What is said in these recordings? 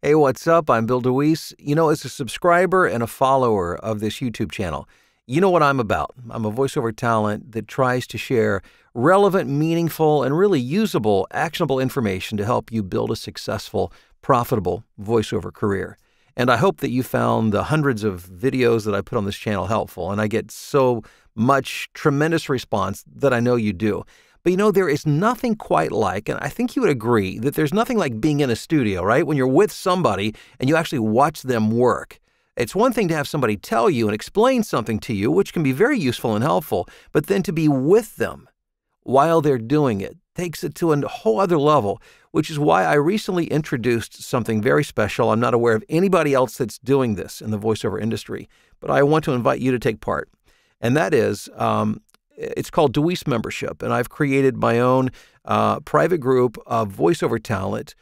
Hey, what's up? I'm Bill DeWeese. As a subscriber and a follower of this YouTube channel, you know what I'm about. I'm a voiceover talent that tries to share relevant, meaningful, and really usable, actionable information to help you build a successful, profitable voiceover career. And I hope that you found the hundreds of videos that I put on this channel helpful, and I get so much tremendous response that I know you do. But there is nothing quite like, and I think you would agree, that there's nothing like being in a studio, right? When you're with somebody and you actually watch them work. It's one thing to have somebody tell you and explain something to you, which can be very useful and helpful, but then to be with them while they're doing it takes it to a whole other level, which is why I recently introduced something very special. I'm not aware of anybody else that's doing this in the voiceover industry, but I want to invite you to take part. And that is, it's called DeWeese Membership, and I've created my own private group of voiceover talent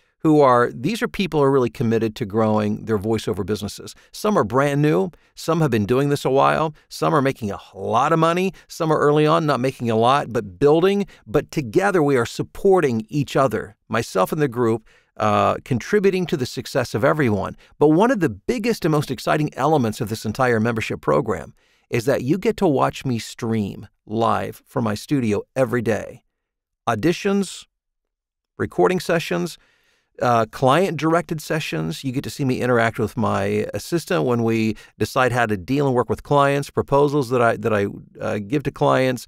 these are people who are really committed to growing their voiceover businesses. Some are brand new, some have been doing this a while, some are making a lot of money, some are early on not making a lot, but building, but together we are supporting each other, myself and the group, contributing to the success of everyone. But one of the biggest and most exciting elements of this entire membership program is that you get to watch me stream live from my studio every day. Auditions, recording sessions, client-directed sessions. You get to see me interact with my assistant when we decide how to deal and work with clients, proposals that I give to clients,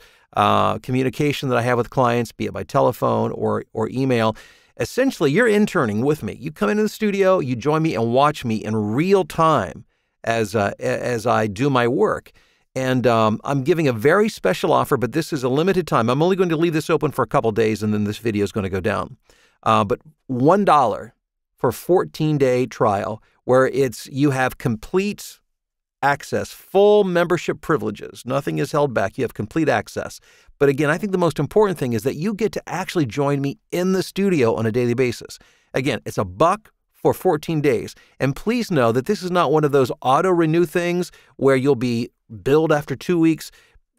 communication that I have with clients, be it by telephone or email. Essentially, you're interning with me. You come into the studio, you join me and watch me in real time as I do my work. And I'm giving a very special offer, but this is a limited time. I'm only going to leave this open for a couple days, and then this video is going to go down. But $1 for 14-day trial, where you have complete access, full membership privileges. Nothing is held back. You have complete access. But again, I think the most important thing is that you get to actually join me in the studio on a daily basis. Again, it's $1 for 14 days. And please know that this is not one of those auto-renew things where you'll be billed after 2 weeks.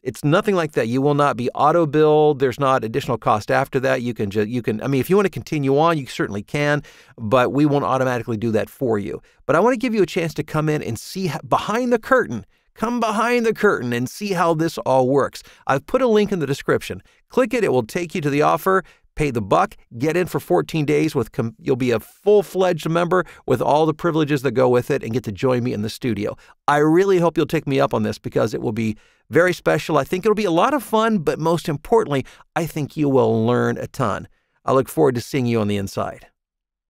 It's nothing like that. You will not be auto-billed. There's not additional cost after that. I mean, if you want to continue on, you certainly can, but we won't automatically do that for you. But I want to give you a chance to come in and see behind the curtain. Come behind the curtain and see how this all works. I've put a link in the description. Click it. It will take you to the offer. Pay the $1, get in for 14 days. You'll be a full-fledged member with all the privileges that go with it and get to join me in the studio. I really hope you'll take me up on this because it will be very special. I think it'll be a lot of fun, but most importantly, I think you will learn a ton. I look forward to seeing you on the inside.